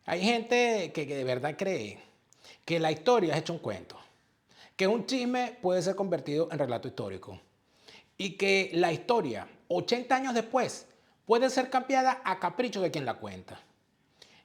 Hay gente que de verdad cree que la historia es hecho un cuento, que un chisme puede ser convertido en relato histórico y que la historia, 80 años después, puede ser cambiada a capricho de quien la cuenta.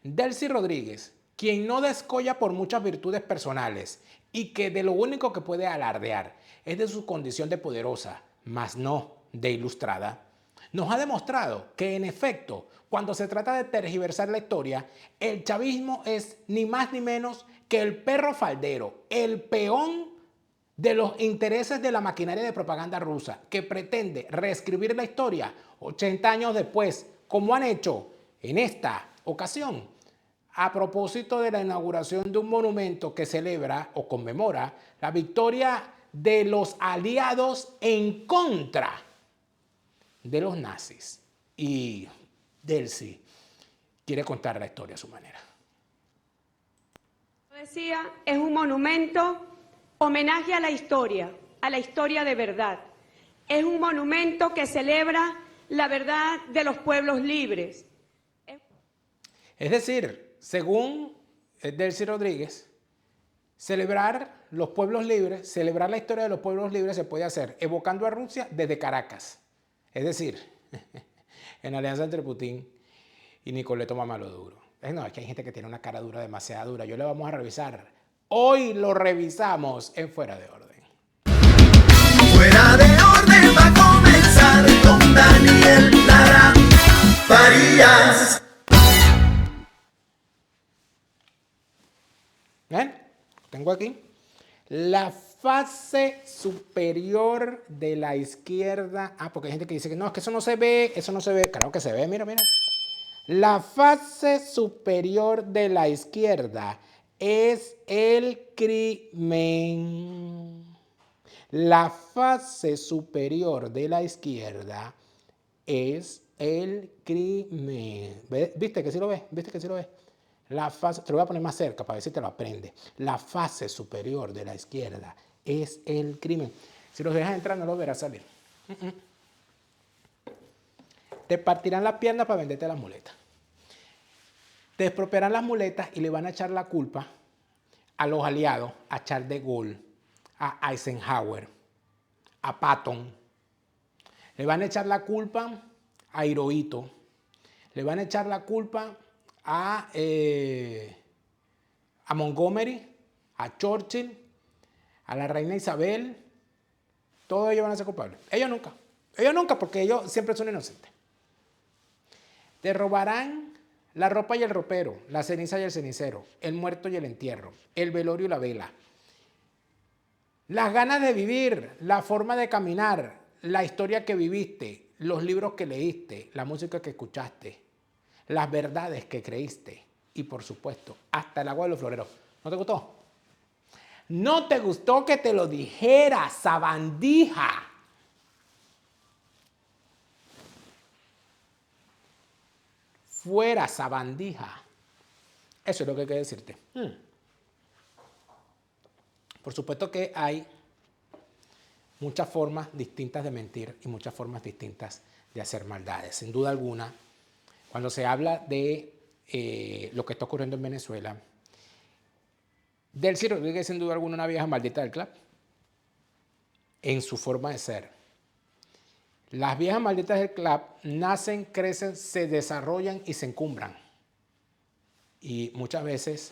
Delcy Rodríguez, quien no descolla por muchas virtudes personales y que de lo único que puede alardear es de su condición de poderosa, mas no de ilustrada, nos ha demostrado que en efecto, cuando se trata de tergiversar la historia, el chavismo es ni más ni menos que el perro faldero, el peón de los intereses de la maquinaria de propaganda rusa que pretende reescribir la historia 80 años después, como han hecho en esta ocasión, a propósito de la inauguración de un monumento que celebra o conmemora la victoria de los aliados en contra de los nazis. Y Delcy quiere contar la historia a su manera. Decía, es un monumento, homenaje a la historia de verdad. Es un monumento que celebra la verdad de los pueblos libres. Es decir, según Delcy Rodríguez, celebrar los pueblos libres, celebrar la historia de los pueblos libres se puede hacer evocando a Rusia desde Caracas. Es decir, en alianza entre Putin y Nicoleto Mamaloduro. No, es que hay gente que tiene una cara dura, demasiado dura. Yo le vamos a revisar. Hoy lo revisamos en Fuera de Orden. Fuera de Orden va a comenzar con Daniel Lara Farías. ¿Ven? Tengo aquí. La fase superior de la izquierda. Porque hay gente que dice que no, es que eso no se ve, eso no se ve. Claro que se ve, mira, mira. La fase superior de la izquierda es el crimen. La fase superior de la izquierda es el crimen. ¿Viste que sí lo ves? ¿Viste que sí lo ves? La fase, te lo voy a poner más cerca para ver si te lo aprende. La fase superior de la izquierda es el crimen. Si los dejas entrar no los verás salir. Te partirán las piernas para venderte las muletas. Te expropiarán las muletas y le van a echar la culpa a los aliados, a Charles de Gaulle, a Eisenhower, a Patton. Le van a echar la culpa a Hirohito. Le van a echar la culpa a Montgomery, a Churchill, a la reina Isabel. Todos ellos van a ser culpables. Ellos nunca. Ellos nunca, porque ellos siempre son inocentes. Te robarán la ropa y el ropero, la ceniza y el cenicero, el muerto y el entierro, el velorio y la vela. Las ganas de vivir, la forma de caminar, la historia que viviste, los libros que leíste, la música que escuchaste, las verdades que creíste y, por supuesto, hasta el agua de los floreros. ¿No te gustó? ¿No te gustó que te lo dijera, sabandija? Fuera, sabandija. Eso es lo que hay que decirte. Por supuesto que hay muchas formas distintas de mentir y muchas formas distintas de hacer maldades. Sin duda alguna, cuando se habla de lo que está ocurriendo en Venezuela, Delcy Rodríguez es sin duda alguna una vieja maldita del club en su forma de ser. Las viejas malditas del club nacen, crecen, se desarrollan y se encumbran. Y muchas veces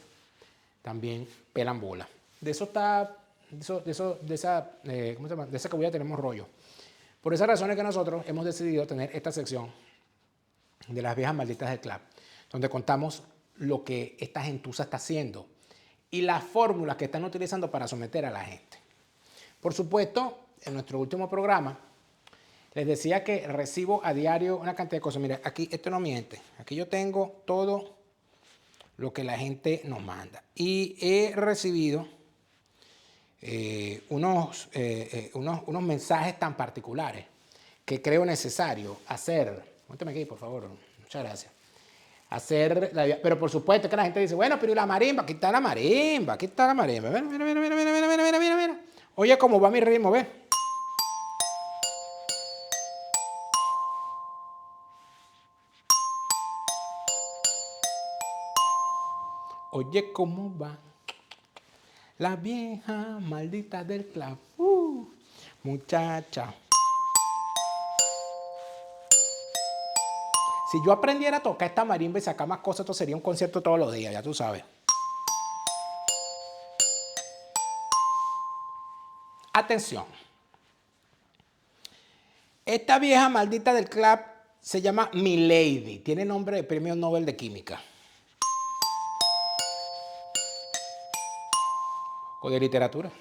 también pelan bola. De eso está, de esa cabulla tenemos rollo. Por esas razones que nosotros hemos decidido tener esta sección de las viejas malditas del club, donde contamos lo que esta gentuza está haciendo y las fórmulas que están utilizando para someter a la gente. Por supuesto, en nuestro último programa, les decía que recibo a diario una cantidad de cosas. Mira, aquí esto no miente. Aquí yo tengo todo lo que la gente nos manda. Y he recibido unos mensajes tan particulares que creo necesario hacer. Cuéntame aquí, por favor. Muchas gracias. Pero por supuesto que la gente dice, bueno, pero ¿y la marimba? Aquí está la marimba, aquí está la marimba. Mira, mira, mira, mira, mira, mira, mira, mira, mira. Oye, cómo va mi ritmo, ¿ves? Oye, ¿cómo va? La vieja maldita del club. Muchacha. Si yo aprendiera a tocar esta marimba y sacar más cosas, esto sería un concierto todos los días, ya tú sabes. Atención. Esta vieja maldita del club se llama Milady. Tiene nombre de premio Nobel de Química. O de literatura.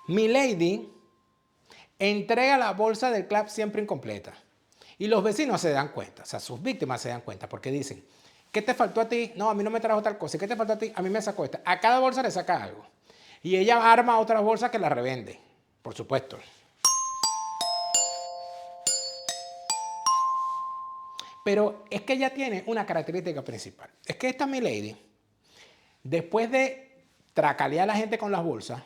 Milady entrega la bolsa del club siempre incompleta. Y los vecinos se dan cuenta, o sea, sus víctimas se dan cuenta, porque dicen, ¿qué te faltó a ti? No, a mí no me trajo tal cosa. ¿Y qué te faltó a ti? A mí me sacó esta. A cada bolsa le saca algo. Y ella arma otras bolsas que las revende, por supuesto. Pero es que ella tiene una característica principal. Es que esta Milady, después de tracalear a la gente con las bolsas,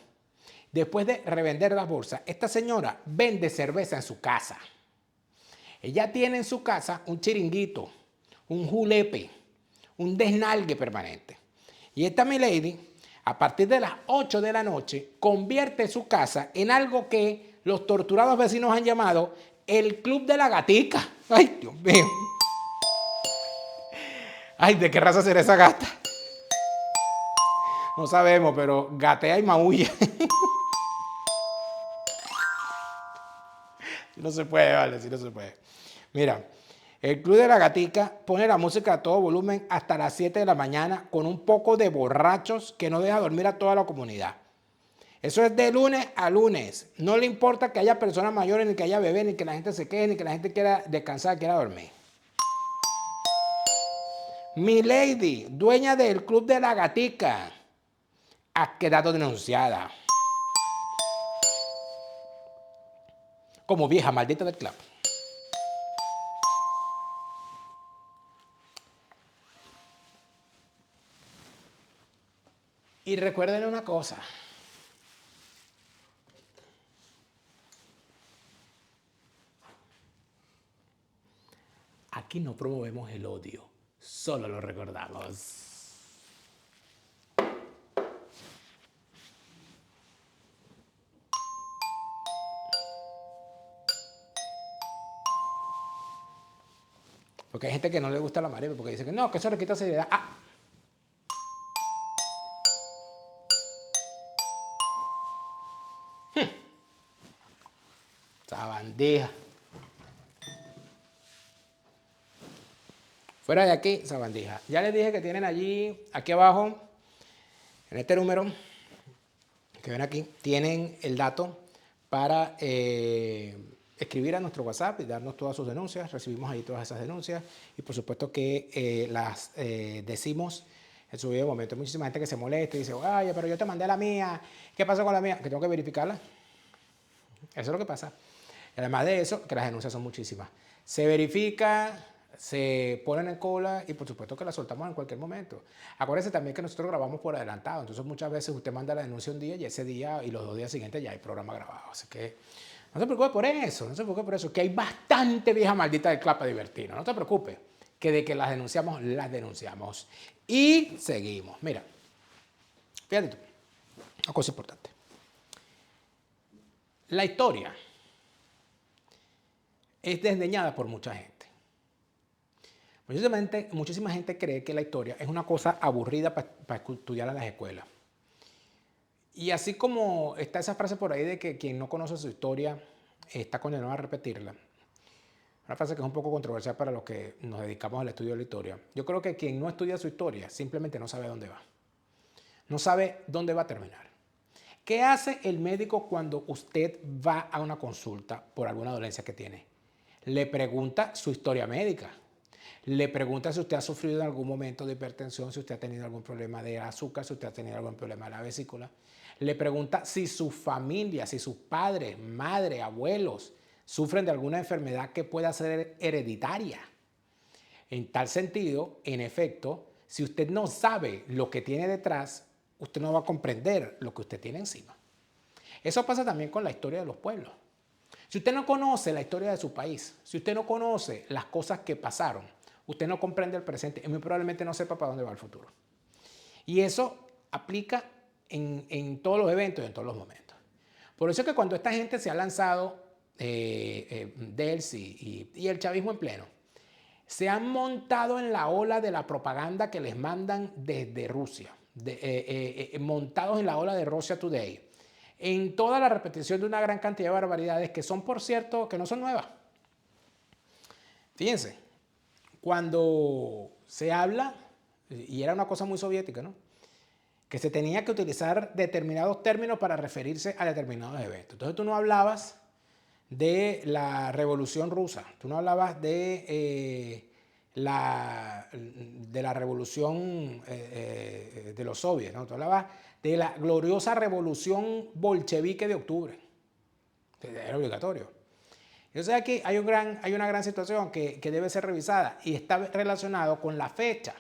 después de revender las bolsas, esta señora vende cerveza en su casa. Ella tiene en su casa un chiringuito, un julepe, un desnalgue permanente. Y esta Milady, a partir de las 8 de la noche, convierte su casa en algo que los torturados vecinos han llamado el Club de la Gatica. ¡Ay, Dios mío! ¡Ay, de qué raza será esa gata! No sabemos, pero gatea y maulla. Si no se puede, vale, si no se puede. Mira, el Club de la Gatica pone la música a todo volumen hasta las 7 de la mañana con un poco de borrachos que no deja dormir a toda la comunidad. Eso es de lunes a lunes. No le importa que haya personas mayores, ni que haya bebés, ni que la gente se quede, ni que la gente quiera descansar, quiera dormir. Milady, dueña del Club de la Gatica, ha quedado denunciada como vieja maldita del club. Y recuerden una cosa. Aquí no promovemos el odio, solo lo recordamos. Porque hay gente que no le gusta la marimba porque dice que no, que eso le quita seriedad. Sabandija. Fuera de aquí, sabandija. Ya les dije que tienen allí, aquí abajo, en este número, que ven aquí, tienen el dato para escribir a nuestro WhatsApp y darnos todas sus denuncias. Recibimos ahí todas esas denuncias y por supuesto que las decimos en su debido momento. Hay muchísima gente que se molesta y dice, ay, pero yo te mandé la mía, ¿qué pasó con la mía? Que tengo que verificarla. Eso es lo que pasa. Y además de eso, que las denuncias son muchísimas. Se verifica, se ponen en cola y por supuesto que la soltamos en cualquier momento. Acuérdense también que nosotros grabamos por adelantado, entonces muchas veces usted manda la denuncia un día y ese día y los 2 días siguientes ya hay programa grabado. Así que no se preocupe por eso, no se preocupe por eso, que hay bastante vieja maldita del club para divertirnos. No te preocupes, que de que las denunciamos. Y seguimos. Mira, fíjate tú, una cosa importante. La historia es desdeñada por mucha gente. Muchísima gente cree que la historia es una cosa aburrida para estudiar en las escuelas. Y así como está esa frase por ahí de que quien no conoce su historia está condenado a repetirla, una frase que es un poco controversial para los que nos dedicamos al estudio de la historia. Yo creo que quien no estudia su historia simplemente no sabe dónde va. No sabe dónde va a terminar. ¿Qué hace el médico cuando usted va a una consulta por alguna dolencia que tiene? Le pregunta su historia médica. Le pregunta si usted ha sufrido en algún momento de hipertensión, si usted ha tenido algún problema de azúcar, si usted ha tenido algún problema de la vesícula. Le pregunta si su familia, si sus padres, madre, abuelos sufren de alguna enfermedad que pueda ser hereditaria. En tal sentido, en efecto, si usted no sabe lo que tiene detrás, usted no va a comprender lo que usted tiene encima. Eso pasa también con la historia de los pueblos. Si usted no conoce la historia de su país, si usted no conoce las cosas que pasaron, usted no comprende el presente y muy probablemente no sepa para dónde va el futuro. Y eso aplica en todos los eventos y en todos los momentos. Por eso es que cuando esta gente se ha lanzado, Delcy y el chavismo en pleno, se han montado en la ola de la propaganda que les mandan desde Rusia, montados en la ola de Russia Today, en toda la repetición de una gran cantidad de barbaridades que son, por cierto, que no son nuevas. Fíjense, cuando se habla, y era una cosa muy soviética, ¿no?, que se tenía que utilizar determinados términos para referirse a determinados eventos. Entonces tú no hablabas de la Revolución Rusa, tú no hablabas de la revolución de los soviets, ¿no? Tú hablabas de la gloriosa revolución bolchevique de octubre. Era obligatorio. Entonces aquí hay una gran situación que debe ser revisada y está relacionado con la fecha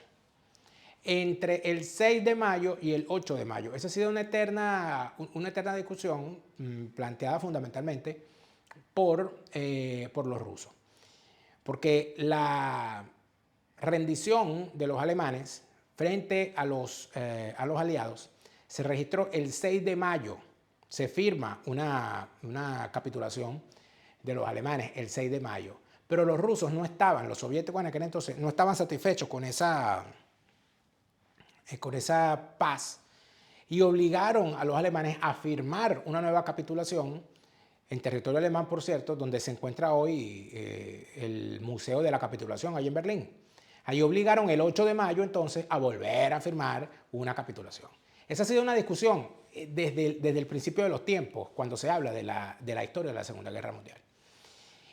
entre el 6 de mayo y el 8 de mayo. Esa ha sido una eterna discusión planteada fundamentalmente por los rusos. Porque la rendición de los alemanes frente a los aliados se registró el 6 de mayo. Se firma una capitulación de los alemanes el 6 de mayo. Pero los rusos no estaban, los soviéticos en aquel entonces, no estaban satisfechos con esa paz y obligaron a los alemanes a firmar una nueva capitulación en territorio alemán, por cierto, donde se encuentra hoy el Museo de la Capitulación, allí en Berlín. Ahí obligaron el 8 de mayo entonces a volver a firmar una capitulación. Esa ha sido una discusión desde el principio de los tiempos, cuando se habla de la historia de la Segunda Guerra Mundial.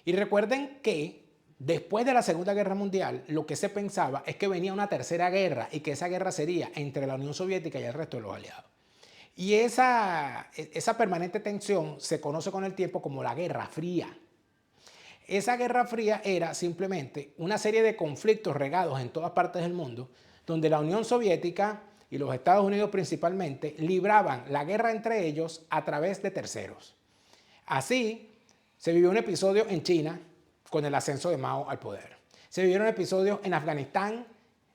Y recuerden que después de la Segunda Guerra Mundial, lo que se pensaba es que venía una tercera guerra y que esa guerra sería entre la Unión Soviética y el resto de los aliados. Y esa permanente tensión se conoce con el tiempo como la Guerra Fría. Esa Guerra Fría era simplemente una serie de conflictos regados en todas partes del mundo, donde la Unión Soviética y los Estados Unidos principalmente libraban la guerra entre ellos a través de terceros. Así, se vivió un episodio en China con el ascenso de Mao al poder. Se vivieron episodios en Afganistán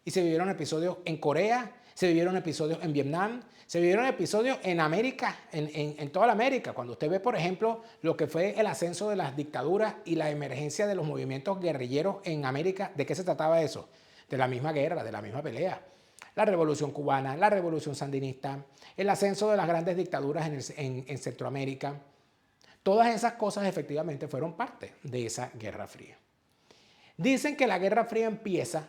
y se vivieron episodios en Corea, se vivieron episodios en Vietnam, se vivieron episodios en América, en toda la América. Cuando usted ve, por ejemplo, lo que fue el ascenso de las dictaduras y la emergencia de los movimientos guerrilleros en América, ¿de qué se trataba eso? De la misma guerra, de la misma pelea. La Revolución Cubana, la Revolución Sandinista, el ascenso de las grandes dictaduras en Centroamérica. Todas esas cosas efectivamente fueron parte de esa Guerra Fría. Dicen que la Guerra Fría empieza,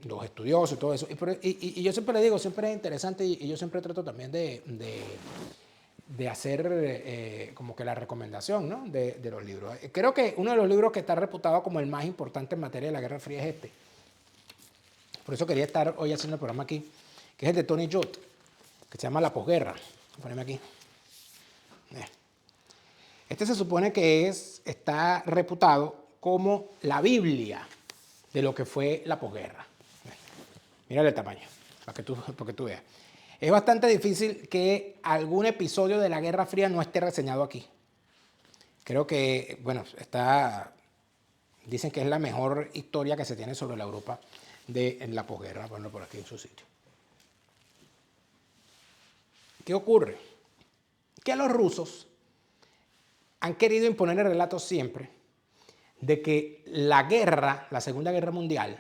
los estudiosos y todo eso, y yo siempre le digo, siempre es interesante y yo siempre trato también de hacer como que la recomendación, ¿no?, de los libros. Creo que uno de los libros que está reputado como el más importante en materia de la Guerra Fría es este. Por eso quería estar hoy haciendo el programa aquí, que es el de Tony Judt, que se llama La posguerra. Poneme aquí. Este se supone que está reputado como la Biblia de lo que fue la posguerra. Mírale el tamaño, para que tú veas. Es bastante difícil que algún episodio de la Guerra Fría no esté reseñado aquí. Creo que, bueno, dicen que es la mejor historia que se tiene sobre la Europa en la posguerra. Ponlo por aquí en su sitio. ¿Qué ocurre? Que los rusos han querido imponer el relato siempre de que la guerra, la Segunda Guerra Mundial,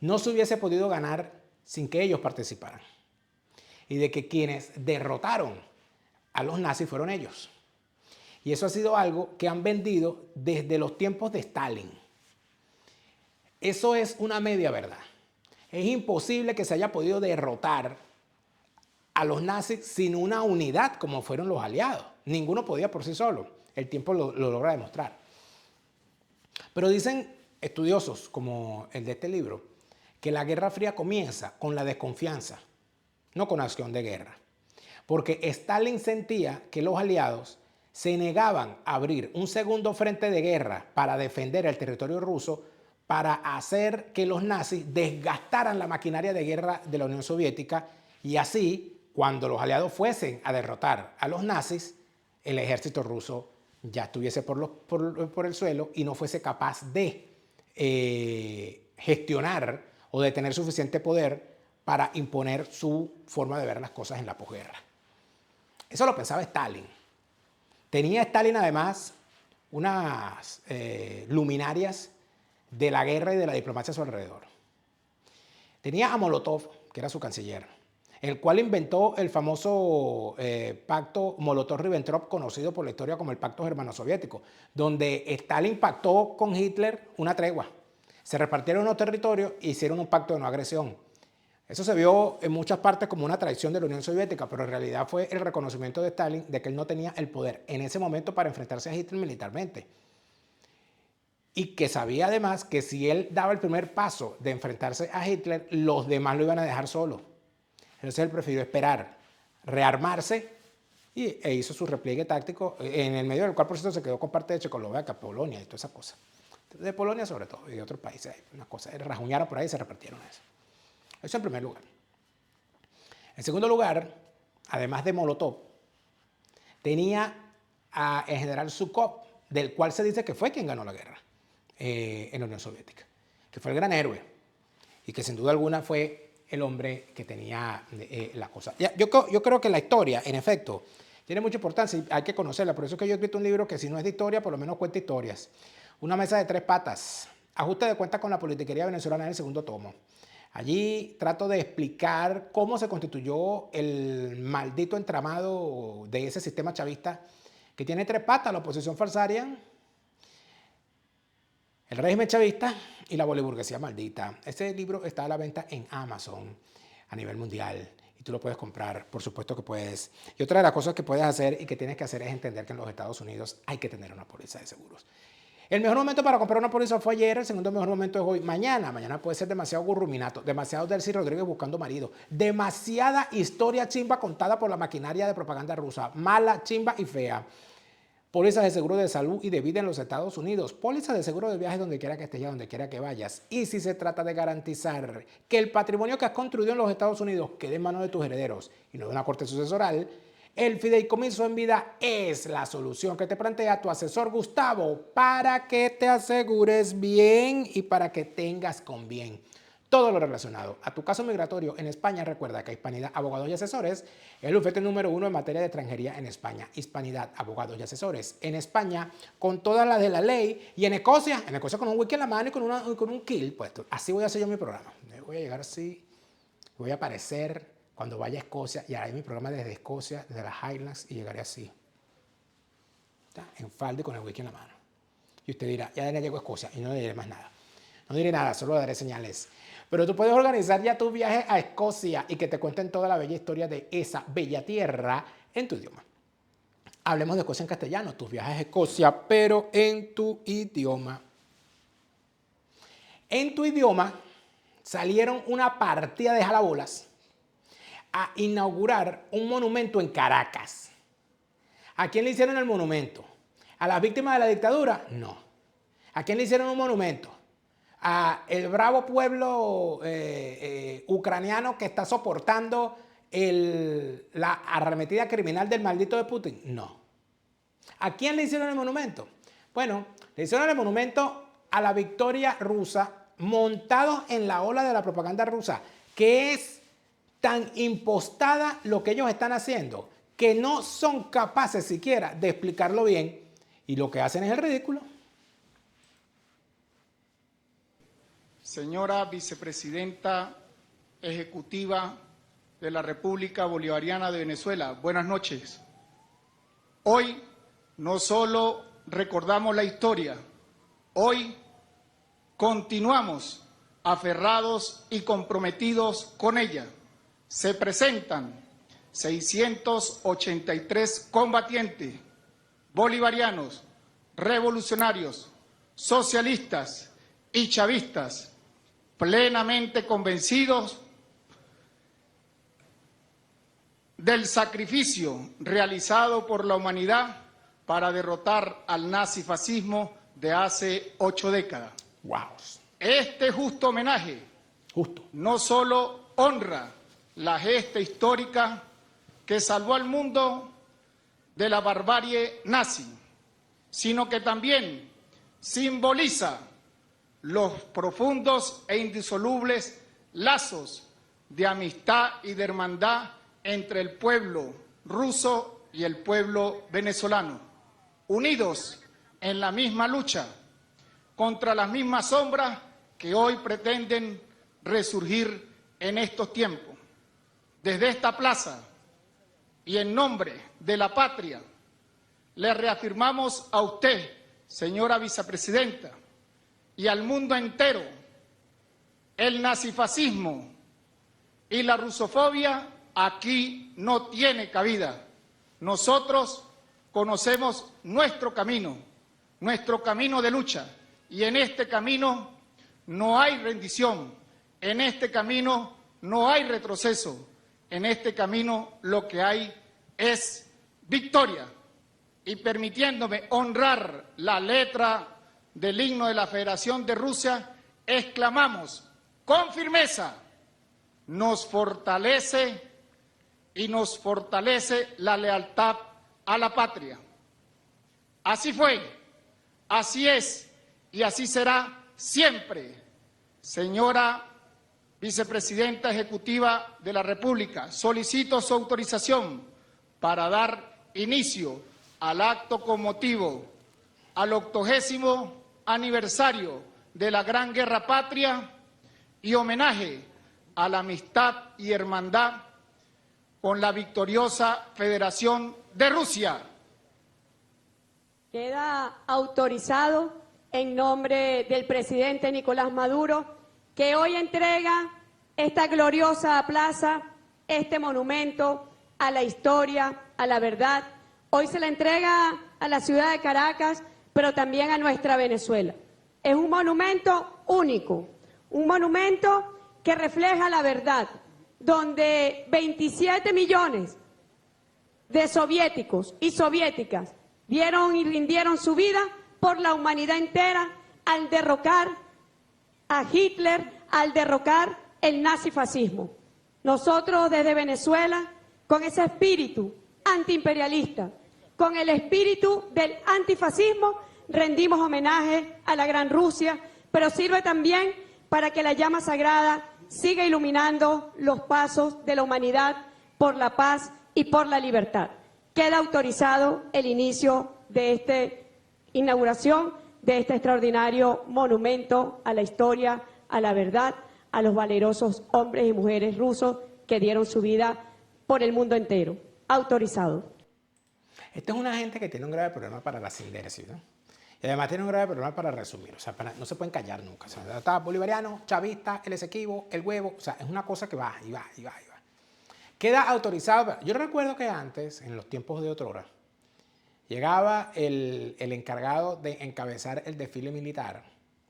no se hubiese podido ganar sin que ellos participaran. Y de que quienes derrotaron a los nazis fueron ellos. Y eso ha sido algo que han vendido desde los tiempos de Stalin. Eso es una media verdad. Es imposible que se haya podido derrotar a los nazis sin una unidad como fueron los aliados. Ninguno podía por sí solo. El tiempo lo logra demostrar. Pero dicen estudiosos como el de este libro que la Guerra Fría comienza con la desconfianza, no con acción de guerra. Porque Stalin sentía que los aliados se negaban a abrir un segundo frente de guerra para defender el territorio ruso, para hacer que los nazis desgastaran la maquinaria de guerra de la Unión Soviética y así, cuando los aliados fuesen a derrotar a los nazis, el ejército ruso ya estuviese por el suelo y no fuese capaz de gestionar o de tener suficiente poder para imponer su forma de ver las cosas en la posguerra. Eso lo pensaba Stalin. Tenía Stalin además unas luminarias de la guerra y de la diplomacia a su alrededor. Tenía a Molotov, que era su canciller, el cual inventó el famoso pacto Molotov-Ribbentrop, conocido por la historia como el pacto germano-soviético, donde Stalin pactó con Hitler una tregua. Se repartieron unos territorios e hicieron un pacto de no agresión. Eso se vio en muchas partes como una traición de la Unión Soviética, pero en realidad fue el reconocimiento de Stalin de que él no tenía el poder en ese momento para enfrentarse a Hitler militarmente. Y que sabía además que si él daba el primer paso de enfrentarse a Hitler, los demás lo iban a dejar solo. Entonces él prefirió esperar, rearmarse e hizo su repliegue táctico, en el medio del cual por cierto se quedó con parte de Checoslovaquia, Polonia y toda esa cosa. De Polonia sobre todo y de otros países. Una cosa, rajuñaron por ahí y se repartieron eso. Eso en primer lugar. En segundo lugar, además de Molotov, tenía a el general Zhukov, del cual se dice que fue quien ganó la guerra en la Unión Soviética, que fue el gran héroe y que sin duda alguna fue el hombre que tenía la cosa. Yo creo que la historia, en efecto, tiene mucha importancia y hay que conocerla. Por eso es que yo he escrito un libro que si no es de historia, por lo menos cuenta historias. Una mesa de tres patas. Ajuste de cuentas con la politiquería venezolana en el segundo tomo. Allí trato de explicar cómo se constituyó el maldito entramado de ese sistema chavista que tiene tres patas: la oposición falsaria, el régimen chavista y la boliburguesía maldita. Este libro está a la venta en Amazon a nivel mundial y tú lo puedes comprar, por supuesto que puedes. Y otra de las cosas que puedes hacer y que tienes que hacer es entender que en los Estados Unidos hay que tener una póliza de seguros. El mejor momento para comprar una póliza fue ayer, el segundo mejor momento es hoy. Mañana puede ser demasiado gurruminato, demasiado Delcy Rodríguez buscando marido, demasiada historia chimba contada por la maquinaria de propaganda rusa, mala, chimba y fea. Pólizas de seguro de salud y de vida en los Estados Unidos, pólizas de seguro de viaje donde quiera que estés y a donde quiera que vayas. Y si se trata de garantizar que el patrimonio que has construido en los Estados Unidos quede en manos de tus herederos y no de una corte sucesoral, el fideicomiso en vida es la solución que te plantea tu asesor Gustavo para que te asegures bien y para que tengas con bien todo lo relacionado a tu caso migratorio en España. Recuerda que Hispanidad Abogados y Asesores es el bufete número 1 en materia de extranjería en España. Hispanidad Abogados y Asesores en España con todas las de la ley, y en Escocia con un wiki en la mano y con un kill puesto. Así voy a hacer yo mi programa. Voy a llegar así, voy a aparecer cuando vaya a Escocia y haré mi programa desde Escocia, desde las Highlands, y llegaré así, ¿está? En falda y con el wiki en la mano. Y usted dirá, ya llego a Escocia y no le diré más nada. No diré nada, solo daré señales. Pero tú puedes organizar ya tu viaje a Escocia y que te cuenten toda la bella historia de esa bella tierra en tu idioma. Hablemos de Escocia en castellano, tus viajes a Escocia, pero en tu idioma. En tu idioma salieron una partida de jalabolas a inaugurar un monumento en Caracas. ¿A quién le hicieron el monumento? ¿A las víctimas de la dictadura? No. ¿A quién le hicieron un monumento? ¿A el bravo pueblo ucraniano que está soportando la arremetida criminal del maldito de Putin? No. ¿A quién le hicieron el monumento? Bueno, le hicieron el monumento a la victoria rusa, montados en la ola de la propaganda rusa, que es tan impostada lo que ellos están haciendo, que no son capaces siquiera de explicarlo bien, y lo que hacen es el ridículo. Señora Vicepresidenta Ejecutiva de la República Bolivariana de Venezuela, buenas noches. Hoy no solo recordamos la historia, hoy continuamos aferrados y comprometidos con ella. Se presentan 683 combatientes bolivarianos, revolucionarios, socialistas y chavistas, plenamente convencidos del sacrificio realizado por la humanidad para derrotar al nazifascismo de hace 8 décadas. Wow. Este justo homenaje no solo honra la gesta histórica que salvó al mundo de la barbarie nazi, sino que también simboliza los profundos e indisolubles lazos de amistad y de hermandad entre el pueblo ruso y el pueblo venezolano, unidos en la misma lucha contra las mismas sombras que hoy pretenden resurgir en estos tiempos. Desde esta plaza y en nombre de la patria, le reafirmamos a usted, señora vicepresidenta, y al mundo entero, el nazifascismo y la rusofobia aquí no tiene cabida. Nosotros conocemos nuestro camino de lucha, y en este camino no hay rendición, en este camino no hay retroceso, en este camino lo que hay es victoria. Y permitiéndome honrar la letra del himno de la Federación de Rusia, exclamamos con firmeza: nos fortalece y nos fortalece la lealtad a la patria. Así fue, así es y así será siempre. Señora Vicepresidenta Ejecutiva de la República, solicito su autorización para dar inicio al acto con motivo al 80º aniversario de la Gran Guerra Patria y homenaje a la amistad y hermandad con la victoriosa Federación de Rusia. Queda autorizado en nombre del presidente Nicolás Maduro que hoy entrega esta gloriosa plaza, este monumento a la historia, a la verdad. Hoy se la entrega a la ciudad de Caracas, pero también a nuestra Venezuela. Es un monumento único, un monumento que refleja la verdad, donde 27 millones de soviéticos y soviéticas dieron y rindieron su vida por la humanidad entera al derrocar a Hitler, al derrocar el nazifascismo. Nosotros desde Venezuela, con ese espíritu antiimperialista, con el espíritu del antifascismo, rendimos homenaje a la Gran Rusia, pero sirve también para que la llama sagrada siga iluminando los pasos de la humanidad por la paz y por la libertad. Queda autorizado el inicio de esta inauguración de este extraordinario monumento a la historia, a la verdad, a los valerosos hombres y mujeres rusos que dieron su vida por el mundo entero. Autorizado. Esta es una gente que tiene un grave problema para la sinderesis, ¿no? Y además tiene un grave problema para resumir, o sea, no se pueden callar nunca. O sea, está bolivariano, chavista, el Esequibo, el huevo, o sea, es una cosa que va y va y va y va. Queda autorizado. Yo recuerdo que antes, en los tiempos de otrora, llegaba el encargado de encabezar el desfile militar,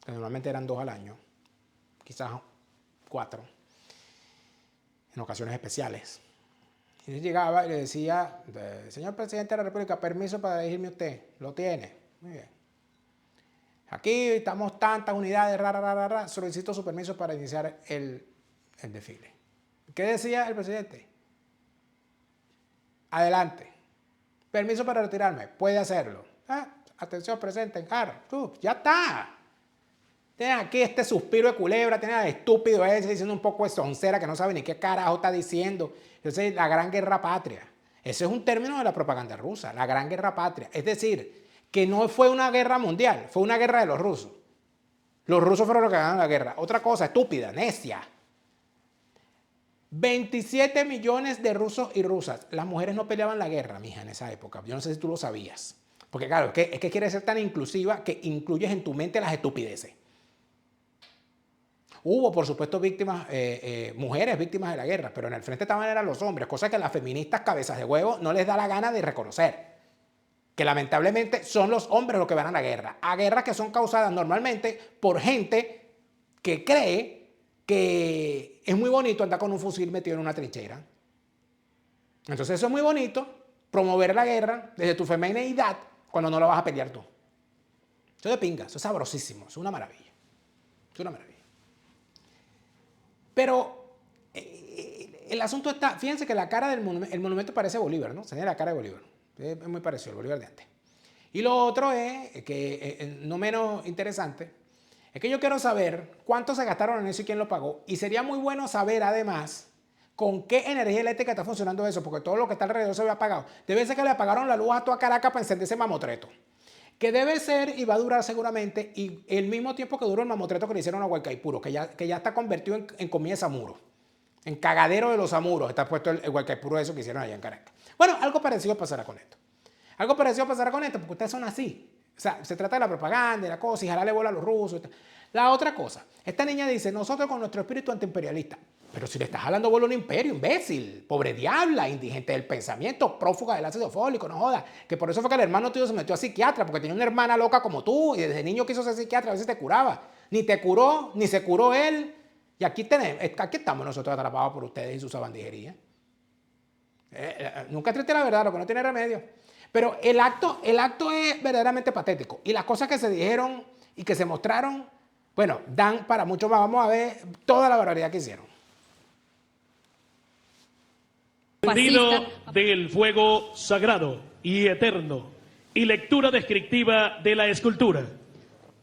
que normalmente eran 2 al año, quizás 4, en ocasiones especiales. Y él llegaba y le decía: señor presidente de la República, permiso para dirigirme a usted. Lo tiene. Muy bien. Aquí estamos tantas unidades, solicito su permiso para iniciar el desfile. ¿Qué decía el presidente? Adelante. Permiso para retirarme. Puede hacerlo. Atención, presenten. Ya está. Tienen aquí este suspiro de culebra, tienen al estúpido ese diciendo un poco de soncera que no sabe ni qué carajo está diciendo. Entonces, la Gran Guerra Patria. Ese es un término de la propaganda rusa, la Gran Guerra Patria. Es decir, que no fue una guerra mundial, fue una guerra de los rusos. Los rusos fueron los que ganaron la guerra. Otra cosa, estúpida, necia. 27 millones de rusos y rusas. Las mujeres no peleaban la guerra, mija, en esa época. Yo no sé si tú lo sabías. Porque claro, es que quiere ser tan inclusiva que incluyes en tu mente las estupideces. Hubo, por supuesto, víctimas, mujeres víctimas de la guerra, pero en el frente estaban eran los hombres, cosa que las feministas cabezas de huevo no les da la gana de reconocer. Que lamentablemente son los hombres los que van a la guerra. A guerras que son causadas normalmente por gente que cree que es muy bonito andar con un fusil metido en una trinchera. Entonces eso es muy bonito, promover la guerra desde tu femineidad cuando no la vas a pelear tú. Eso de pinga, eso es sabrosísimo, eso es una maravilla. Es una maravilla. Pero el asunto está, fíjense que la cara del monumento parece Bolívar, ¿no? Se ve la cara de Bolívar. Es muy parecido al Bolívar de antes. Y lo otro es, que no menos interesante, es que yo quiero saber cuánto se gastaron en eso y quién lo pagó. Y sería muy bueno saber además con qué energía eléctrica está funcionando eso, porque todo lo que está alrededor se había apagado. Debe ser que le apagaron la luz a toda Caracas para encender ese mamotreto. Que debe ser y va a durar seguramente y el mismo tiempo que duró el mamotreto que le hicieron a Guaycaipuro, que ya está convertido en comida de Zamuro. En cagadero de los Zamuros está puesto el Guaycaipuro de eso que hicieron allá en Caracas. Bueno, algo parecido pasará con esto. Algo parecido pasará con esto porque ustedes son así. O sea, se trata de la propaganda, de la cosa, y jalarle bola a los rusos. La otra cosa, esta niña dice, nosotros con nuestro espíritu antiimperialista. Pero si le estás jalando bola a un imperio, imbécil, pobre diabla, indigente del pensamiento, prófuga del ácido fólico, no jodas. Que por eso fue que el hermano tuyo se metió a psiquiatra, porque tenía una hermana loca como tú, y desde niño quiso ser psiquiatra, a veces te curaba. Ni te curó, ni se curó él. Y aquí estamos nosotros atrapados por ustedes y sus sabandijerías. Nunca es triste la verdad, lo que no tiene remedio. Pero el acto es verdaderamente patético. Y las cosas que se dijeron y que se mostraron, bueno, dan para mucho más. Vamos a ver toda la barbaridad que hicieron. Encendido del fuego sagrado y eterno y lectura descriptiva de la escultura.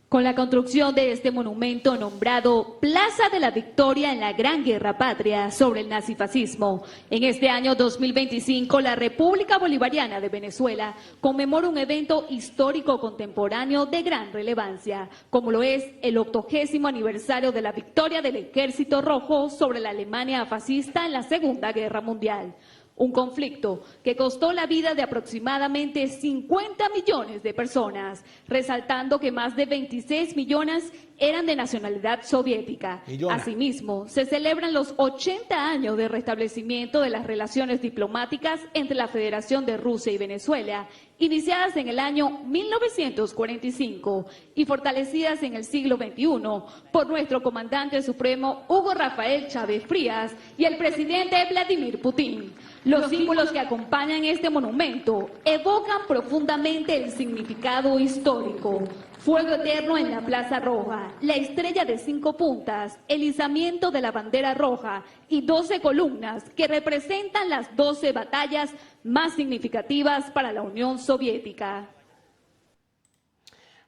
Con la construcción de este monumento nombrado Plaza de la Victoria en la Gran Guerra Patria sobre el nazifascismo, en este año 2025 la República Bolivariana de Venezuela conmemora un evento histórico contemporáneo de gran relevancia, como lo es el 80º aniversario de la victoria del Ejército Rojo sobre la Alemania fascista en la Segunda Guerra Mundial. Un conflicto que costó la vida de aproximadamente 50 millones de personas, resaltando que más de 26 millones eran de nacionalidad soviética. Asimismo, se celebran los 80 años de restablecimiento de las relaciones diplomáticas entre la Federación de Rusia y Venezuela, iniciadas en el año 1945 y fortalecidas en el siglo XXI por nuestro comandante supremo Hugo Rafael Chávez Frías y el presidente Vladimir Putin. Los símbolos que acompañan este monumento evocan profundamente el significado histórico. Fuego eterno en la Plaza Roja, la estrella de 5 puntas, el izamiento de la bandera roja y 12 columnas que representan las 12 batallas más significativas para la Unión Soviética.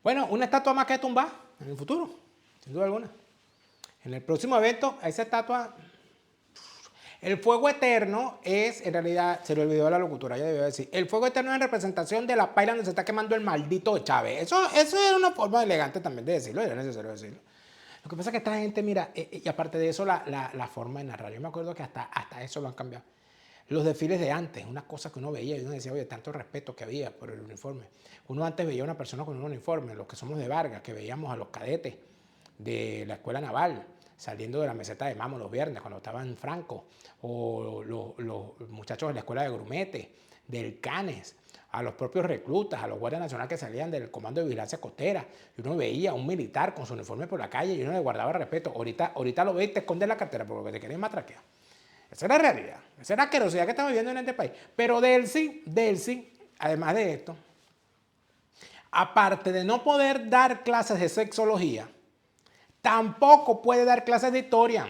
Bueno, una estatua más que tumbar en el futuro, sin duda alguna. En el próximo evento, a esa estatua... El fuego eterno es, en realidad, se le olvidó a la locutora, ya debió decir, el fuego eterno es en representación de la paila donde se está quemando el maldito Chávez. Eso era una forma elegante también de decirlo, era necesario decirlo. Lo que pasa es que esta gente, mira, y aparte de eso, la forma de narrar. Yo me acuerdo que hasta eso lo han cambiado. Los desfiles de antes, una cosa que uno veía y uno decía, oye, tanto respeto que había por el uniforme. Uno antes veía a una persona con un uniforme, los que somos de Vargas, que veíamos a los cadetes de la Escuela Naval, saliendo de la meseta de Mamo los viernes cuando estaba en Franco, o los muchachos de la escuela de Grumete, del Canes, a los propios reclutas, a los guardias nacionales que salían del Comando de Vigilancia Costera, y uno veía a un militar con su uniforme por la calle y uno le guardaba respeto. Ahorita lo ves y te escondes la cartera porque te quieren matraquear. Esa es la realidad, esa es la asquerosidad que estamos viviendo en este país. Pero Delcy, además de esto, aparte de no poder dar clases de sexología, tampoco puede dar clases de historia.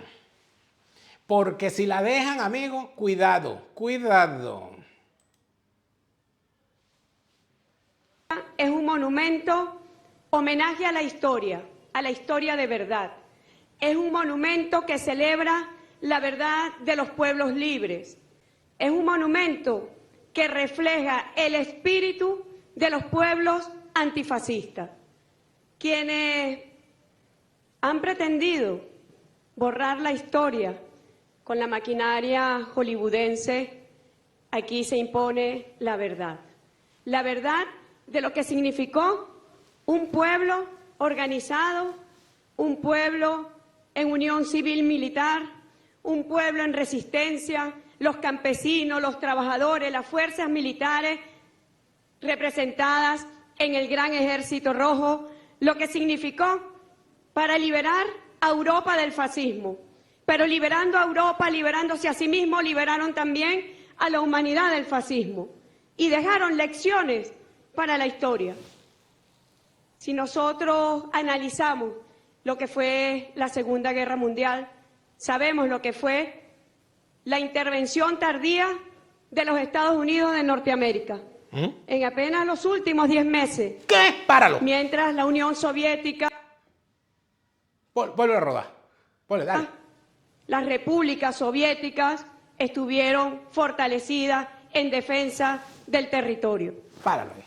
Porque si la dejan, amigos, cuidado. Es un monumento, homenaje a la historia de verdad. Es un monumento que celebra la verdad de los pueblos libres. Es un monumento que refleja el espíritu de los pueblos antifascistas. Quienes han pretendido borrar la historia con la maquinaria hollywoodense, aquí se impone la verdad. La verdad de lo que significó un pueblo organizado, un pueblo en unión civil-militar, un pueblo en resistencia, los campesinos, los trabajadores, las fuerzas militares representadas en el Gran Ejército Rojo, lo que significó para liberar a Europa del fascismo. Pero liberando a Europa, liberándose a sí mismo, liberaron también a la humanidad del fascismo y dejaron lecciones para la historia. Si nosotros analizamos lo que fue la Segunda Guerra Mundial, sabemos lo que fue la intervención tardía de los Estados Unidos de Norteamérica. en apenas los últimos 10 meses, ¿Qué? Páralo. mientras la Unión Soviética, Vuelve a rodar. Vuelve, dale. las repúblicas soviéticas estuvieron fortalecidas en defensa del territorio. Páralo ahí.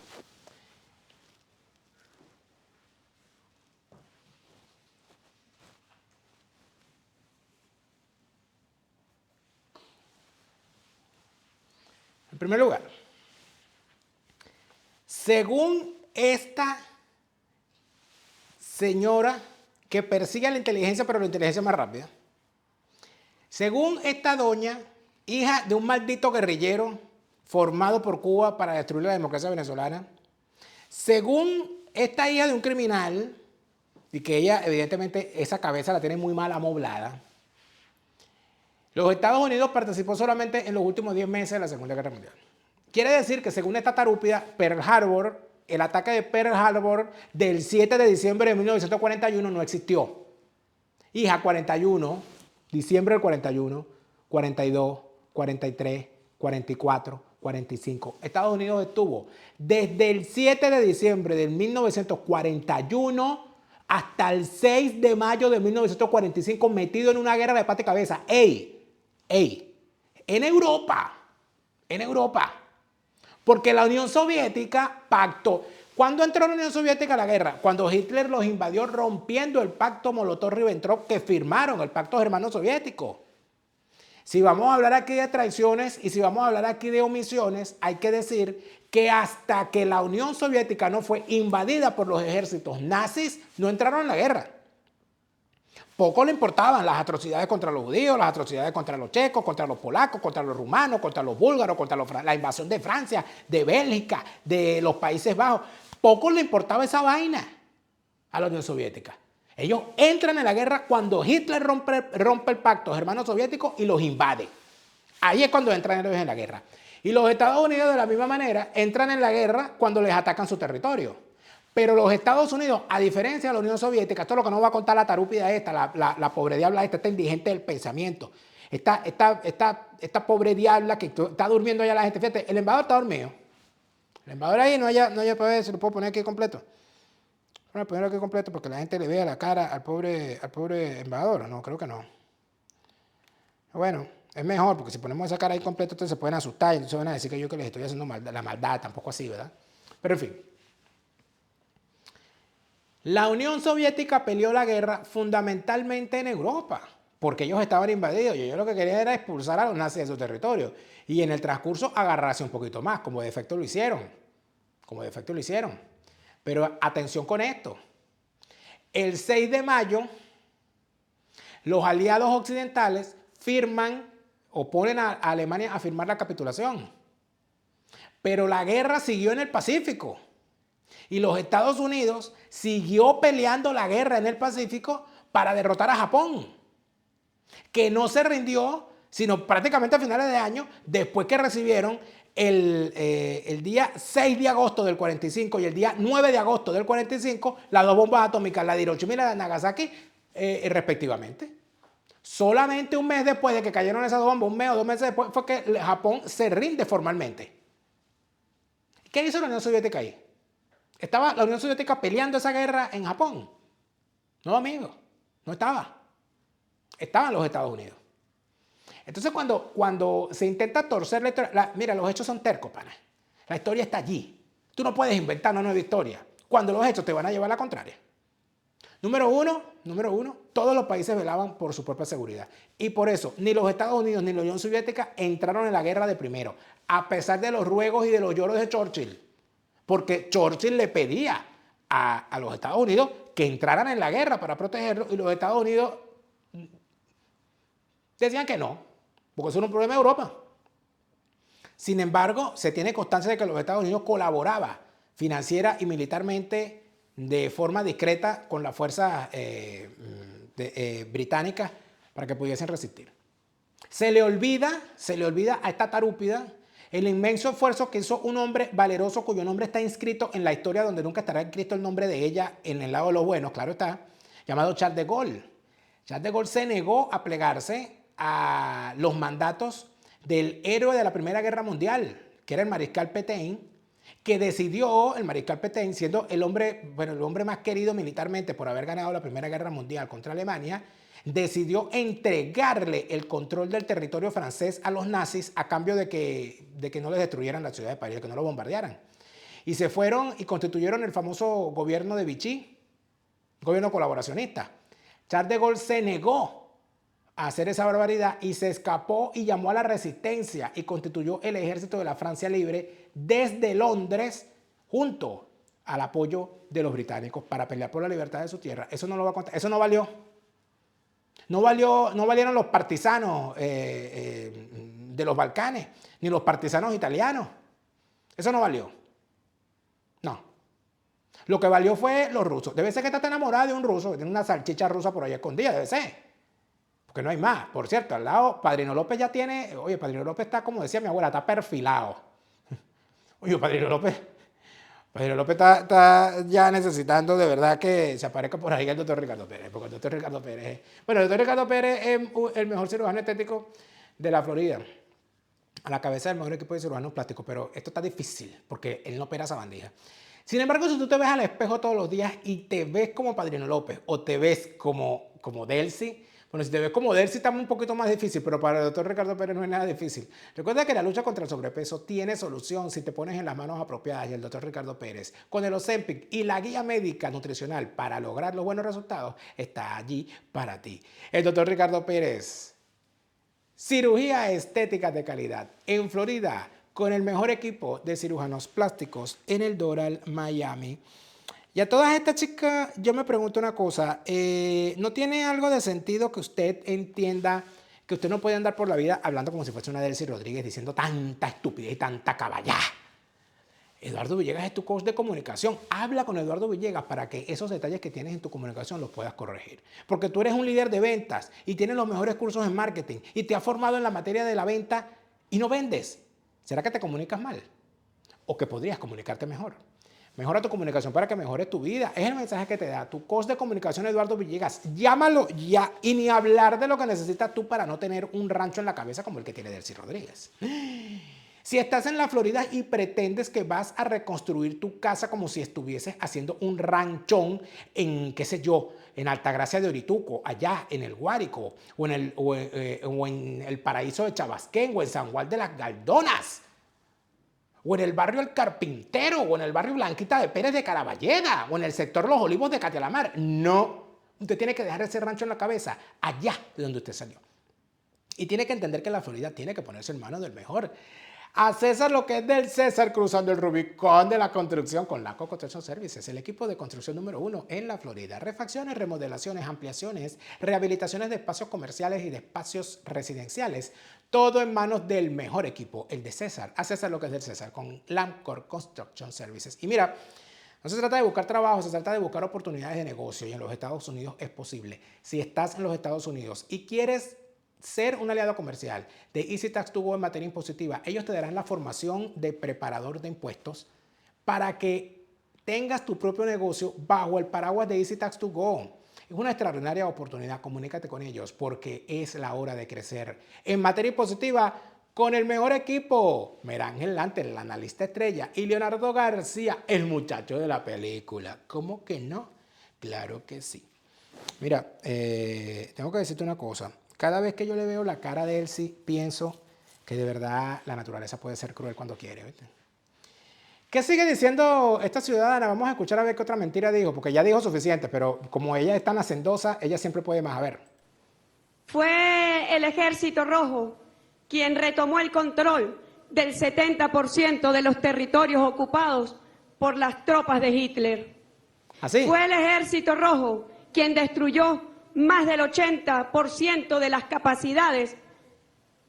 En primer lugar, según esta señora que persigue a la inteligencia, pero la inteligencia más rápida, según esta doña, hija de un maldito guerrillero formado por Cuba para destruir la democracia venezolana, según esta hija de un criminal, y que ella evidentemente esa cabeza la tiene muy mal amoblada, los Estados Unidos participó solamente en los últimos 10 meses de la Segunda Guerra Mundial. Quiere decir que según esta tarúpida, Pearl Harbor, el ataque de Pearl Harbor del 7 de diciembre de 1941 no existió. Hija, 41, diciembre del 41, 42, 43, 44, 45. Estados Unidos estuvo desde el 7 de diciembre de 1941 hasta el 6 de mayo de 1945 metido en una guerra de pata y cabeza. En Europa. Porque la Unión Soviética pactó. ¿Cuándo entró la Unión Soviética a la guerra? Cuando Hitler los invadió rompiendo el pacto Molotov-Ribbentrop que firmaron, el pacto germano-soviético. Si vamos a hablar aquí de traiciones y si vamos a hablar aquí de omisiones, hay que decir que hasta que la Unión Soviética no fue invadida por los ejércitos nazis, no entraron en la guerra. Poco le importaban las atrocidades contra los judíos, las atrocidades contra los checos, contra los polacos, contra los rumanos, contra los búlgaros, contra la invasión de Francia, de Bélgica, de los Países Bajos. Poco le importaba esa vaina a la Unión Soviética. Ellos entran en la guerra cuando Hitler rompe el pacto germano-soviético y los invade. Ahí es cuando entran ellos en la guerra. Y los Estados Unidos de la misma manera entran en la guerra cuando les atacan su territorio. Pero los Estados Unidos, a diferencia de la Unión Soviética, esto es lo que nos va a contar la tarúpida esta, la pobre diabla esta indigente del pensamiento. Esta pobre diabla que está durmiendo allá la gente. Fíjate, el embajador está dormido. El embajador ahí no haya para ver si lo puedo poner aquí completo. Voy a ponerlo aquí completo porque la gente le vea la cara al pobre embajador. No, creo que no. Bueno, es mejor porque si ponemos esa cara ahí completa, entonces se pueden asustar y entonces van a decir que yo que les estoy haciendo la maldad, tampoco así, ¿verdad? Pero en fin. La Unión Soviética peleó la guerra fundamentalmente en Europa, porque ellos estaban invadidos y ellos lo que querían era expulsar a los nazis de su territorio. Y en el transcurso agarrarse un poquito más, como de efecto lo hicieron. Pero atención con esto. El 6 de mayo, los aliados occidentales firman o ponen a Alemania a firmar la capitulación. Pero la guerra siguió en el Pacífico. Y los Estados Unidos siguió peleando la guerra en el Pacífico para derrotar a Japón, que no se rindió, sino prácticamente a finales de año, después que recibieron el día 6 de agosto del 45 y el día 9 de agosto del 45 las dos bombas atómicas, la de Hiroshima y la de Nagasaki, respectivamente. Solamente un mes después de que cayeron esas dos bombas, un mes o 2 meses después, fue que Japón se rinde formalmente. ¿Qué hizo la Unión Soviética ahí? ¿Estaba la Unión Soviética peleando esa guerra en Japón? No, amigo, no estaba. Estaban los Estados Unidos. Entonces, cuando se intenta torcer la historia, mira, los hechos son tercos, pana. La historia está allí. Tú no puedes inventar una nueva historia cuando los hechos te van a llevar a la contraria. Número uno, todos los países velaban por su propia seguridad. Y por eso, ni los Estados Unidos ni la Unión Soviética entraron en la guerra de primero, a pesar de los ruegos y de los lloros de Churchill. Porque Churchill le pedía a los Estados Unidos que entraran en la guerra para protegerlo y los Estados Unidos decían que no, porque eso era un problema de Europa. Sin embargo, se tiene constancia de que los Estados Unidos colaboraba financiera y militarmente de forma discreta con las fuerzas británicas para que pudiesen resistir. Se le olvida a esta tarúpida el inmenso esfuerzo que hizo un hombre valeroso cuyo nombre está inscrito en la historia donde nunca estará inscrito el nombre de ella en el lado de los buenos, claro está, llamado Charles de Gaulle. Charles de Gaulle se negó a plegarse a los mandatos del héroe de la Primera Guerra Mundial, que era el mariscal Pétain, que decidió el mariscal Pétain, siendo el hombre, bueno, el hombre más querido militarmente por haber ganado la Primera Guerra Mundial contra Alemania, decidió entregarle el control del territorio francés a los nazis a cambio de que no les destruyeran la ciudad de París, de que no lo bombardearan. Y se fueron y constituyeron el famoso gobierno de Vichy, gobierno colaboracionista. Charles de Gaulle se negó a hacer esa barbaridad y se escapó y llamó a la resistencia y constituyó el ejército de la Francia Libre desde Londres junto al apoyo de los británicos para pelear por la libertad de su tierra. Eso no lo va a contar, eso no valió. No valieron los partisanos de los Balcanes, ni los partisanos italianos. Eso no valió. No. Lo que valió fue los rusos. Debe ser que estás enamorada de un ruso, que tiene una salchicha rusa por ahí escondida, debe ser. Porque no hay más. Por cierto, al lado, Padrino López ya tiene, oye, Padrino López está, como decía mi abuela, está perfilado. Oye, Padrino López está ya necesitando de verdad que se aparezca por ahí el doctor Ricardo Pérez, porque el doctor Ricardo Pérez, bueno, el doctor Ricardo Pérez es el mejor cirujano estético de la Florida, a la cabeza del mejor equipo de cirujanos plásticos, pero esto está difícil porque él no opera sabandija. Sin embargo, si tú te ves al espejo todos los días y te ves como Padrino López o te ves como Delcy, bueno, si te ves como Delcy está un poquito más difícil, pero para el doctor Ricardo Pérez no es nada difícil. Recuerda que la lucha contra el sobrepeso tiene solución si te pones en las manos apropiadas, y el doctor Ricardo Pérez, con el Ozempic y la guía médica nutricional para lograr los buenos resultados, está allí para ti. El doctor Ricardo Pérez, cirugía estética de calidad en Florida, con el mejor equipo de cirujanos plásticos en el Doral, Miami. Y a todas estas chicas, yo me pregunto una cosa, ¿no tiene algo de sentido que usted entienda que usted no puede andar por la vida hablando como si fuese una Delcy Rodríguez, diciendo tanta estupidez y tanta caballá? Eduardo Villegas es tu coach de comunicación. Habla con Eduardo Villegas para que esos detalles que tienes en tu comunicación los puedas corregir. Porque tú eres un líder de ventas y tienes los mejores cursos en marketing y te has formado en la materia de la venta y no vendes. ¿Será que te comunicas mal? ¿O que podrías comunicarte mejor? Mejora tu comunicación para que mejores tu vida. Es el mensaje que te da tu coach de comunicación Eduardo Villegas. Llámalo ya y ni hablar de lo que necesitas tú para no tener un rancho en la cabeza como el que tiene Delcy Rodríguez. Si estás en la Florida y pretendes que vas a reconstruir tu casa como si estuvieses haciendo un ranchón en, qué sé yo, en Altagracia de Orituco, allá en el Guárico, o en el Paraíso de Chabasquén, o en San Juan de las Galdonas, o en el barrio El Carpintero, o en el barrio Blanquita de Pérez de Caraballeda, o en el sector Los Olivos de Catialamar. No, usted tiene que dejar ese rancho en la cabeza, allá de donde usted salió. Y tiene que entender que la Florida tiene que ponerse en manos del mejor. A César lo que es del César, cruzando el Rubicón de la construcción con Laco Construction Services, el equipo de construcción número 1 en la Florida. Refacciones, remodelaciones, ampliaciones, rehabilitaciones de espacios comerciales y de espacios residenciales. Todo en manos del mejor equipo, el de César. A César lo que es del César, con Lamcor Construction Services. Y mira, no se trata de buscar trabajo, se trata de buscar oportunidades de negocio, y en los Estados Unidos es posible. Si estás en los Estados Unidos y quieres ser un aliado comercial de Easy Tax to Go en materia impositiva, ellos te darán la formación de preparador de impuestos para que tengas tu propio negocio bajo el paraguas de Easy Tax to Go. Es una extraordinaria oportunidad, comunícate con ellos porque es la hora de crecer. En materia impositiva, con el mejor equipo, Merángel Lante, el analista estrella, y Leonardo García, el muchacho de la película. ¿Cómo que no? Claro que sí. Mira, tengo que decirte una cosa. Cada vez que yo le veo la cara de Elsie, pienso que de verdad la naturaleza puede ser cruel cuando quiere. ¿Viste? ¿Qué sigue diciendo esta ciudadana? Vamos a escuchar a ver qué otra mentira dijo, porque ya dijo suficiente, pero como ella es tan hacendosa, ella siempre puede más. A ver. Fue el Ejército Rojo quien retomó el control del 70% de los territorios ocupados por las tropas de Hitler. ¿Así? Fue el Ejército Rojo quien destruyó más del 80% de las capacidades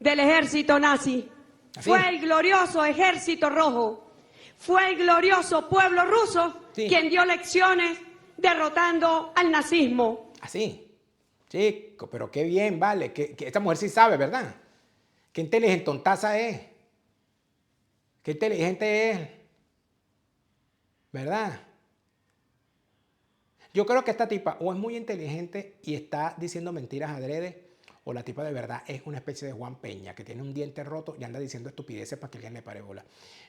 del ejército nazi. ¿Así? Fue el glorioso Ejército Rojo, fue el glorioso pueblo ruso quien dio lecciones derrotando al nazismo. Así, chico, pero qué bien, vale, que esta mujer sí sabe, ¿verdad? Qué inteligentontaza es, qué inteligente es, ¿verdad? Yo creo que esta tipa o es muy inteligente y está diciendo mentiras adrede, o la tipa de verdad es una especie de Juan Peña, que tiene un diente roto y anda diciendo estupideces para que alguien le pare bola.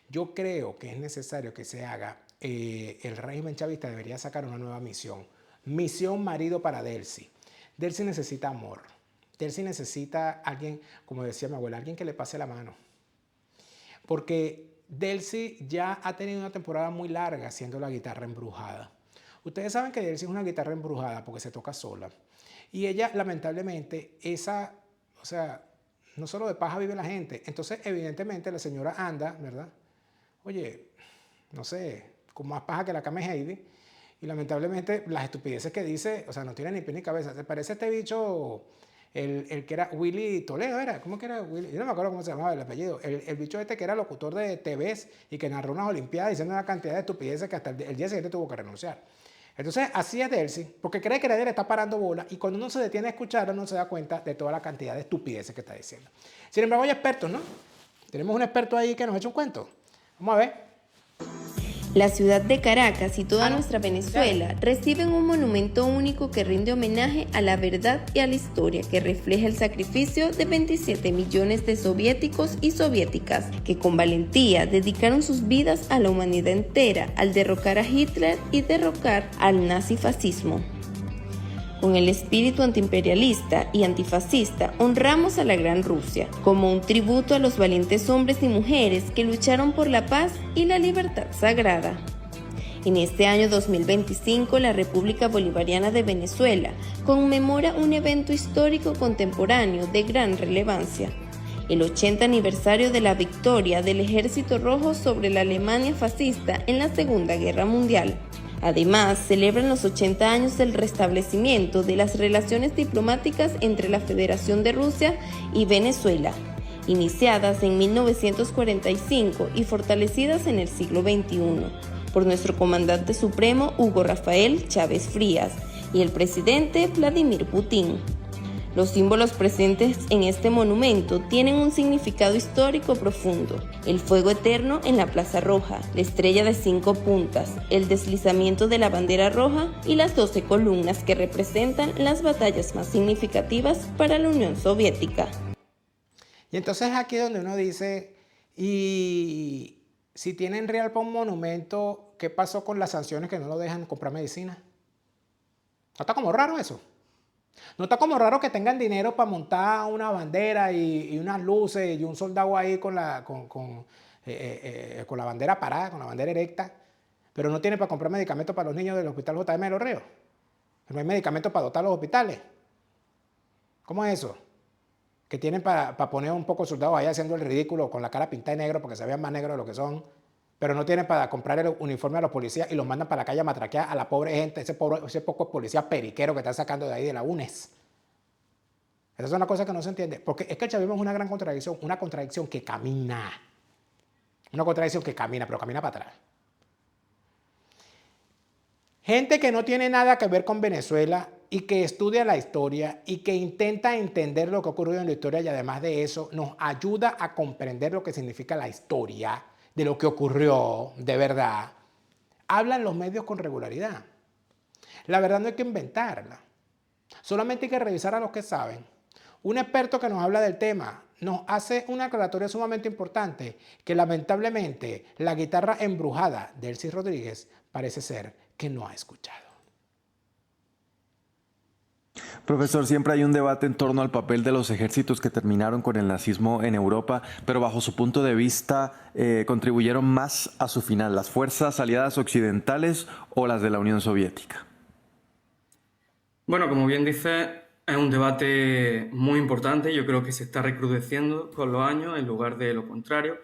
Yo creo que es necesario que se haga, el régimen chavista debería sacar una nueva misión. Misión marido para Delcy. Delcy necesita amor. Delcy necesita alguien, como decía mi abuela, alguien que le pase la mano. Porque Delcy ya ha tenido una temporada muy larga haciendo la guitarra embrujada. Ustedes saben que Delcy es una guitarra embrujada porque se toca sola. Y ella, lamentablemente, o sea, no solo de paja vive la gente. Entonces, evidentemente, la señora anda, ¿verdad? Oye, no sé, con más paja que la cama Heidi. Y lamentablemente, las estupideces que dice, o sea, no tiene ni pie ni cabeza. Se parece a este bicho, el que era Willy Toledo, ¿era? ¿Cómo que era Willy? Yo no me acuerdo cómo se llamaba el apellido. El bicho este que era locutor de TVs y que narró unas olimpiadas diciendo una cantidad de estupideces que hasta el día siguiente tuvo que renunciar. Entonces, así es Delcy, porque cree que nadie le está parando bola y cuando uno se detiene a escucharlo, no se da cuenta de toda la cantidad de estupideces que está diciendo. Sin embargo, hay expertos, ¿no? Tenemos un experto ahí que nos echa un cuento. Vamos a ver. La ciudad de Caracas y toda nuestra Venezuela reciben un monumento único que rinde homenaje a la verdad y a la historia, que refleja el sacrificio de 27 millones de soviéticos y soviéticas que con valentía dedicaron sus vidas a la humanidad entera al derrocar a Hitler y derrocar al nazifascismo. Con el espíritu antiimperialista y antifascista, honramos a la Gran Rusia como un tributo a los valientes hombres y mujeres que lucharon por la paz y la libertad sagrada. En este año 2025, la República Bolivariana de Venezuela conmemora un evento histórico contemporáneo de gran relevancia: el 80 aniversario de la victoria del Ejército Rojo sobre la Alemania fascista en la Segunda Guerra Mundial. Además, celebran los 80 años del restablecimiento de las relaciones diplomáticas entre la Federación de Rusia y Venezuela, iniciadas en 1945 y fortalecidas en el siglo XXI por nuestro comandante supremo Hugo Rafael Chávez Frías y el presidente Vladimir Putin. Los símbolos presentes en este monumento tienen un significado histórico profundo: el fuego eterno en la Plaza Roja, la estrella de 5 puntas, el deslizamiento de la bandera roja y las 12 columnas que representan las batallas más significativas para la Unión Soviética. Y entonces aquí es donde uno dice, y si tienen real para un monumento, ¿qué pasó con las sanciones que no lo dejan comprar medicina? ¿No está como raro eso? ¿No está como raro que tengan dinero para montar una bandera y unas luces y un soldado ahí con la bandera parada, con la bandera erecta, pero no tiene para comprar medicamentos para los niños del Hospital JM de Los Ríos? No hay medicamentos para dotar los hospitales. ¿Cómo es eso? Que tienen para poner un poco de soldados ahí haciendo el ridículo con la cara pintada de negro porque se vean más negros de lo que son, pero no tienen para comprar el uniforme a los policías y los mandan para la calle a matraquear a la pobre gente, ese poco policía periquero que están sacando de ahí de la UNES. Esas son las cosas que no se entiende, porque es que el chavismo es una gran contradicción, una contradicción que camina, pero camina para atrás. Gente que no tiene nada que ver con Venezuela y que estudia la historia y que intenta entender lo que ha ocurrido en la historia y además de eso nos ayuda a comprender lo que significa la historia de lo que ocurrió de verdad, hablan los medios con regularidad. La verdad no hay que inventarla, solamente hay que revisar a los que saben. Un experto que nos habla del tema nos hace una aclaratoria sumamente importante, que lamentablemente la guitarra embrujada de Delcy Rodríguez parece ser que no ha escuchado. Profesor, siempre hay un debate en torno al papel de los ejércitos que terminaron con el nazismo en Europa, pero bajo su punto de vista, ¿contribuyeron más a su final las fuerzas aliadas occidentales o las de la Unión Soviética? Bueno, como bien dice, es un debate muy importante. Yo creo que se está recrudeciendo con los años en lugar de lo contrario.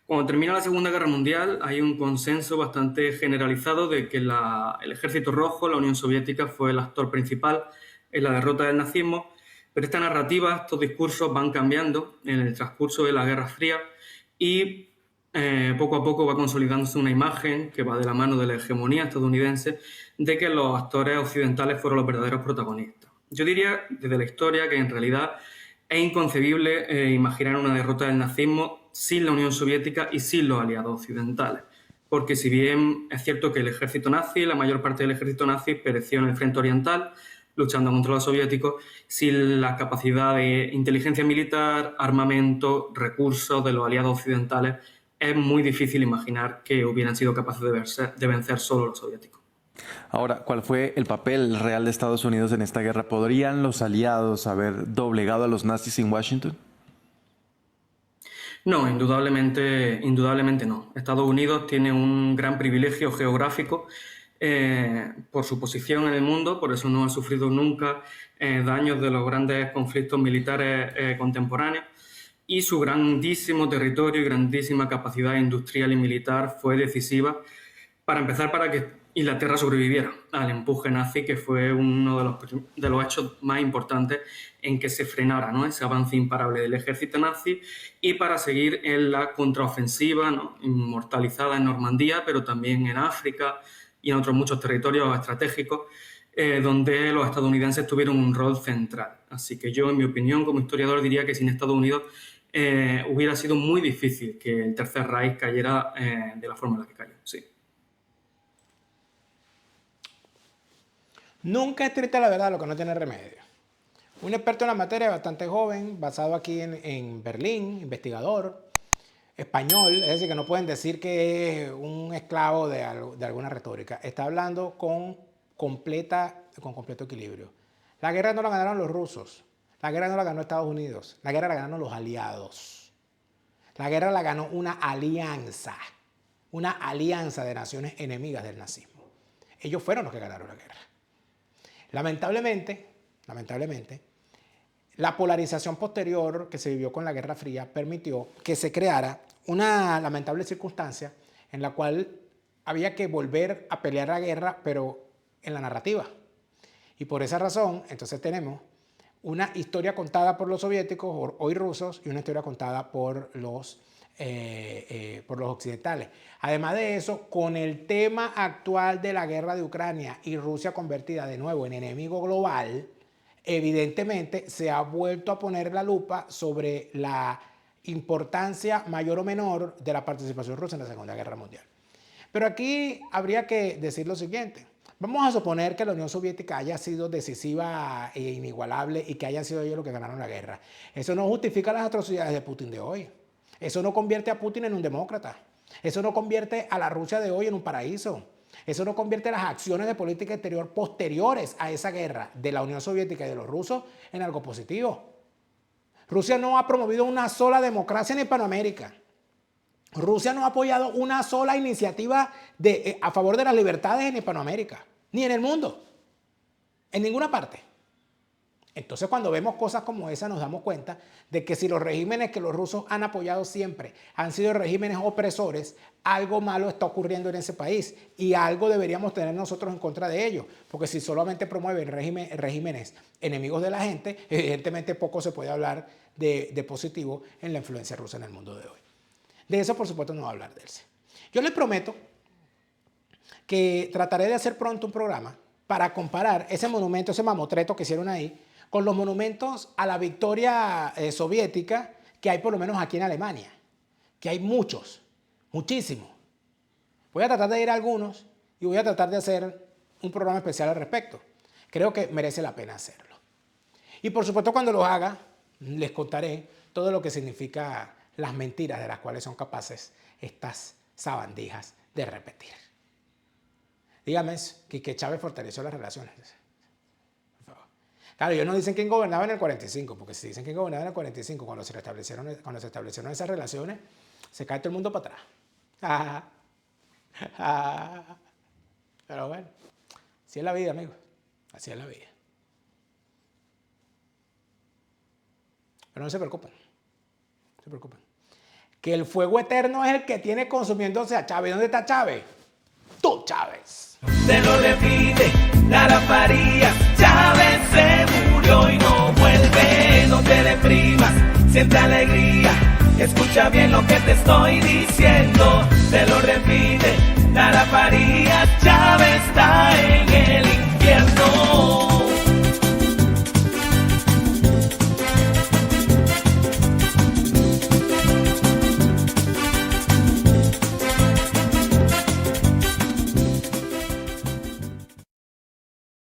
Cuando termina la Segunda Guerra Mundial hay un consenso bastante generalizado de que el Ejército Rojo, la Unión Soviética, fue el actor principal en la derrota del nazismo, pero esta narrativa, estos discursos van cambiando en el transcurso de la Guerra Fría y poco a poco va consolidándose una imagen que va de la mano de la hegemonía estadounidense de que los actores occidentales fueron los verdaderos protagonistas. Yo diría desde la historia que en realidad es inconcebible imaginar una derrota del nazismo sin la Unión Soviética y sin los aliados occidentales, porque si bien es cierto que el ejército nazi, la mayor parte del ejército nazi pereció en el frente oriental, luchando contra los soviéticos, sin la capacidad de inteligencia militar, armamento, recursos de los aliados occidentales, es muy difícil imaginar que hubieran sido capaces de vencer solo los soviéticos. Ahora, ¿cuál fue el papel real de Estados Unidos en esta guerra? ¿Podrían los aliados haber doblegado a los nazis en Washington? No, indudablemente no. Estados Unidos tiene un gran privilegio geográfico por su posición en el mundo, por eso no ha sufrido nunca daños de los grandes conflictos militares contemporáneos, y su grandísimo territorio y grandísima capacidad industrial y militar fue decisiva para empezar para que Inglaterra sobreviviera al empuje nazi, que fue uno de los hechos más importantes en que se frenara, ¿no?, ese avance imparable del ejército nazi, y para seguir en la contraofensiva, ¿no?, inmortalizada en Normandía, pero también en África y en otros muchos territorios estratégicos, donde los estadounidenses tuvieron un rol central. Así que yo, en mi opinión, como historiador, diría que sin Estados Unidos hubiera sido muy difícil que el Tercer Reich cayera de la forma en la que cayó. Sí. Nunca es triste la verdad lo que no tiene remedio. Un experto en la materia, bastante joven, basado aquí en Berlín, investigador, español, es decir, que no pueden decir que es un esclavo de alguna retórica. Está hablando con completo equilibrio. La guerra no la ganaron los rusos, la guerra no la ganó Estados Unidos, la guerra la ganaron los aliados. La guerra la ganó una alianza de naciones enemigas del nazismo. Ellos fueron los que ganaron la guerra. Lamentablemente, la polarización posterior que se vivió con la Guerra Fría permitió que se creara una lamentable circunstancia en la cual había que volver a pelear la guerra, pero en la narrativa. Y por esa razón, entonces tenemos una historia contada por los soviéticos, hoy rusos, y una historia contada por los occidentales. Además de eso, con el tema actual de la guerra de Ucrania y Rusia convertida de nuevo en enemigo global, evidentemente se ha vuelto a poner la lupa sobre la importancia mayor o menor de la participación rusa en la Segunda Guerra Mundial. Pero aquí habría que decir lo siguiente. Vamos a suponer que la Unión Soviética haya sido decisiva e inigualable y que hayan sido ellos los que ganaron la guerra. Eso no justifica las atrocidades de Putin de hoy. Eso no convierte a Putin en un demócrata. Eso no convierte a la Rusia de hoy en un paraíso. Eso no convierte las acciones de política exterior posteriores a esa guerra de la Unión Soviética y de los rusos en algo positivo. Rusia no ha promovido una sola democracia en Hispanoamérica. Rusia no ha apoyado una sola iniciativa a favor de las libertades en Hispanoamérica, ni en el mundo, en ninguna parte. Entonces, cuando vemos cosas como esa, nos damos cuenta de que si los regímenes que los rusos han apoyado siempre han sido regímenes opresores, algo malo está ocurriendo en ese país y algo deberíamos tener nosotros en contra de ellos, porque si solamente promueven regímenes enemigos de la gente, evidentemente poco se puede hablar de positivo en la influencia rusa en el mundo de hoy. De eso, por supuesto, no voy a hablar de él. Yo les prometo que trataré de hacer pronto un programa para comparar ese monumento, ese mamotreto que hicieron ahí, con los monumentos a la victoria soviética que hay por lo menos aquí en Alemania, que hay muchos, muchísimos. Voy a tratar de ir a algunos y voy a tratar de hacer un programa especial al respecto. Creo que merece la pena hacerlo. Y por supuesto, cuando lo haga, les contaré todo lo que significa las mentiras de las cuales son capaces estas sabandijas de repetir. Dígame que Chávez fortaleció las relaciones. Claro, ellos no dicen quién gobernaba en el 45, porque si dicen quién gobernaba en el 45, cuando se establecieron esas relaciones, se cae todo el mundo para atrás. Pero bueno, así es la vida, amigos. Así es la vida. Pero no se preocupen. No se preocupen. Que el fuego eterno es el que tiene consumiéndose a Chávez. ¿Dónde está Chávez? Tú, Chávez. Te lo repite Lara Farías. Chávez se murió y no vuelve. No te deprimas, siente alegría. Escucha bien lo que te estoy diciendo. Te lo repite Lara Farías. Chávez.